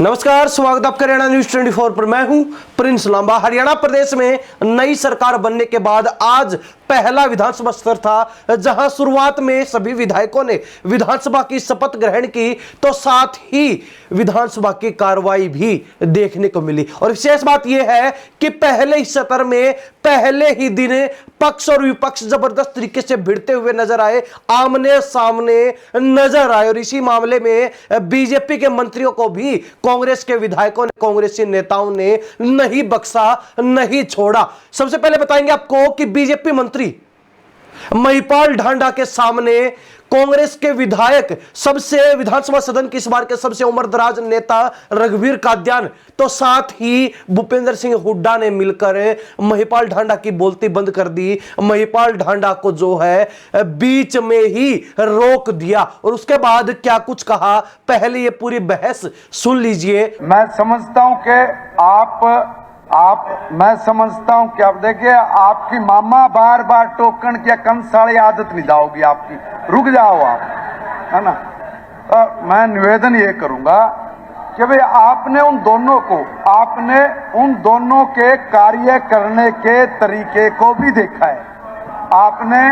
नमस्कार, स्वागत आपका हरियाणा न्यूज 24 पर। मैं हूं प्रिंस लांबा। हरियाणा प्रदेश में नई सरकार बनने के बाद आज पहला विधानसभा सत्र था, जहां शुरुआत में सभी विधायकों ने विधानसभा की शपथ ग्रहण की, तो साथ ही विधानसभा की कार्रवाई भी देखने को मिली। और विशेष बात यह है कि पहले ही सत्र में पहले ही दिन पक्ष और विपक्ष जबरदस्त तरीके से भिड़ते हुए नजर आए, आमने सामने नजर आए। और इसी मामले में बीजेपी के मंत्रियों को भी कांग्रेस के विधायकों ने, कांग्रेसी नेताओं ने नहीं बख्शा, नहीं छोड़ा। सबसे पहले बताएंगे आपको कि बीजेपी मंत्री महिपाल ढांडा के सामने कांग्रेस के विधायक, सबसे विधानसभा सदन की इस बार के सबसे उम्रदराज नेता रघुवीर काद्यान, तो साथ ही भूपेंद्र सिंह हुड्डा ने मिलकर महिपाल ढांडा की बोलती बंद कर दी। महिपाल ढांडा को जो है बीच में ही रोक दिया। और उसके बाद क्या कुछ कहा, पहले ये पूरी बहस सुन लीजिए। मैं समझता हूं कि मैं समझता हूं कि आप देखिए, आपकी मामा बार बार टोकन की कंसाली आदत नहीं जाओगी आपकी, रुक जाओ आप, है ना। तो मैं निवेदन ये करूंगा कि भाई आपने उन दोनों के कार्य करने के तरीके को भी देखा है, आपने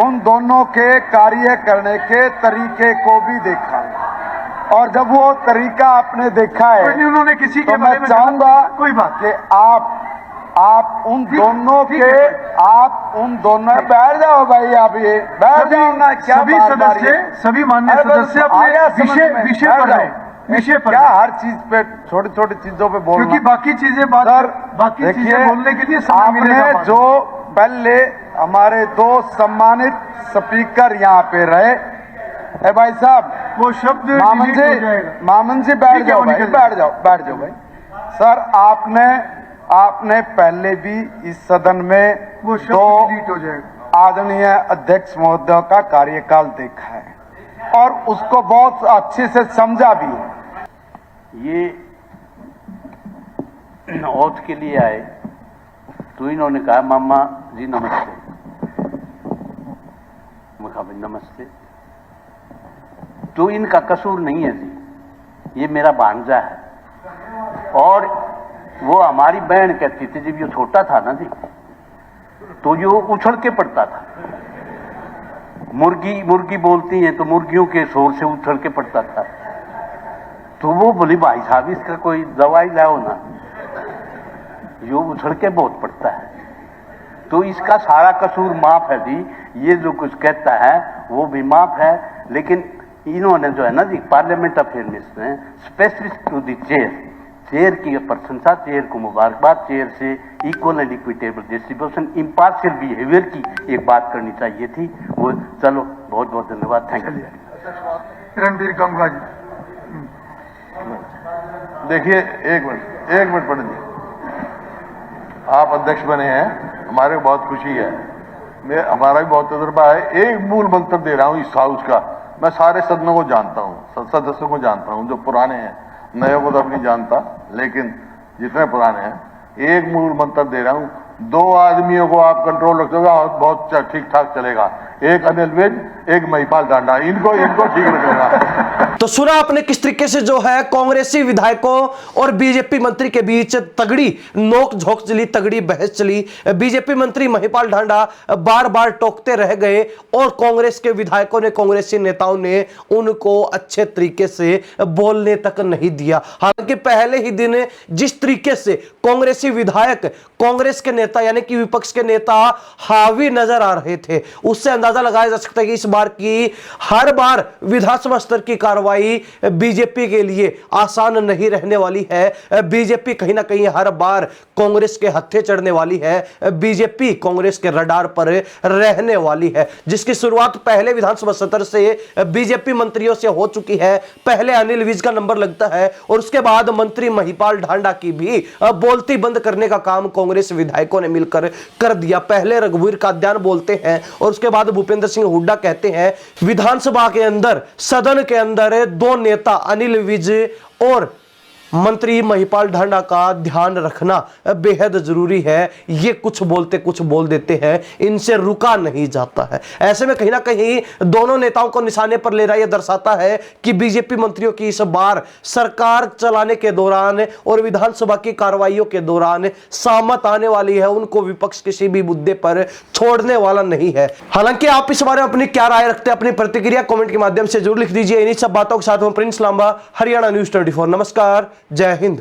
उन दोनों के कार्य करने के तरीके को भी देखा है। और जब वो तरीका आपने देखा है, उन्होंने किसी तो के मैं चाहूंगा कोई बात कि आप उन दोनों बैठ जाओ भाई, आप ये बैठ जाओ ना। क्या सभी सदस्य, सभी माननीय सदस्य अपने विषय पर रहे, क्या हर चीज पे, छोटी छोटी चीजों पे बोलना, क्योंकि बाकी चीजें बाकी चीजें बोलने के लिए आपने जो पहले हमारे दो सम्मानित स्पीकर यहाँ पे रहे, भाई साहब, वो शब्द मामन जी बैठ जाओ भाई, बैठ जाओ भाई। सर, आपने पहले भी इस सदन में वो शब्द डिलीट हो जाएगा। आदरणीय अध्यक्ष महोदय का कार्यकाल देखा है और उसको बहुत अच्छे से समझा भी है। ये ओथ के लिए आए तो इन्होंने कहा, मामा जी नमस्ते। मैं कहा, नमस्ते। तो इनका कसूर नहीं है जी, ये मेरा भांजा है। और वो हमारी बहन कहती थी, जब ये छोटा था ना जी, तो ये उछल के पड़ता था। मुर्गी बोलती हैं तो मुर्गियों के शोर से उछल के पड़ता था। तो वो बोली, भाई साहब इसका कोई दवाई लाओ ना, यो उछल के बहुत पड़ता है। तो इसका सारा कसूर माफ है जी, ये जो कुछ कहता है वो भी माफ है। लेकिन इन्होंने जो है ना जी, पार्लियामेंट अफेयर में स्पेसिफिक टू दी चेयर की प्रशंसा, चेयर को मुबारकबाद, चेयर से equal and equitable distribution, impartial behaviour की एक बात करनी चाहिए थी। वो चलो, बहुत बहुत धन्यवाद, थैंक यू। रणबीर गंगा जी, देखिए, एक मिनट पंडित जी, आप अध्यक्ष बने हैं, हमारे को बहुत खुशी है, हमारा भी बहुत तजुर्बा है। एक मूल मंत्र दे रहा हूँ इस हाउस का। मैं सारे सदनों को जानता हूँ, सदस्यों को जानता हूँ, जो पुराने हैं, नए को तो अब नहीं जानता, लेकिन जितने पुराने हैं, एक मूल मंत्र दे रहा हूँ, 2 आदमियों को आप कंट्रोल रखोगे और बहुत ठीक ठाक चलेगा। एक अनिल विज, एक महिपाल ढांडा, इनको ठीक रखेगा। तो सुना आपने किस तरीके से जो है कांग्रेसी विधायकों और बीजेपी मंत्री के बीच तगड़ी नोक झोंक चली, तगड़ी बहस चली। बीजेपी मंत्री महिपाल ढांडा बार बार टोकते रह गए और कांग्रेस के विधायकों ने, कांग्रेसी नेताओं ने उनको अच्छे तरीके से बोलने तक नहीं दिया। हालांकि पहले ही दिन जिस तरीके से कांग्रेसी विधायक, कांग्रेस के नेता यानी कि विपक्ष के नेता हावी नजर आ रहे थे, उससे अंदाजा लगाया जा सकता है कि इस बार की हर बार विधानसभा स्तर की कार्रवाई बीजेपी के लिए आसान नहीं रहने वाली है। बीजेपी कहीं ना कहीं हर बार कांग्रेस के हत्थे चढ़ने वाली है। बीजेपी कांग्रेस के रडार पर रहने वाली है, जिसकी शुरुआत पहले विधानसभा सत्र से बीजेपी मंत्रियों से हो चुकी है। पहले अनिल विज का नंबर लगता है और उसके बाद मंत्री महिपाल ढांडा की भी बोलती बंद करने का काम कांग्रेस विधायकों ने मिलकर कर दिया। पहले रघुवीर काद्यान बोलते हैं और उसके बाद भूपेंद्र सिंह हुड्डा कहते हैं। विधानसभा के अंदर, सदन के अंदर 2 नेता अनिल विज और मंत्री महिपाल ढांडा का ध्यान रखना बेहद जरूरी है। ये कुछ बोलते कुछ बोल देते हैं, इनसे रुका नहीं जाता है। ऐसे में कहीं ना कहीं दोनों नेताओं को निशाने पर ले रहा यह दर्शाता है कि बीजेपी मंत्रियों की इस बार सरकार चलाने के दौरान और विधानसभा की कार्रवाइयों के दौरान सहमत आने वाली है। उनको विपक्ष किसी भी मुद्दे पर छोड़ने वाला नहीं है। हालांकि आप इस बारे में अपनी क्या राय रखते हैं, अपनी प्रतिक्रिया कमेंट के माध्यम से जरूर लिख दीजिए। इन्हीं सब बातों के साथ मैं प्रिंस लांबा, हरियाणा न्यूज़ 24। नमस्कार, जय हिंद।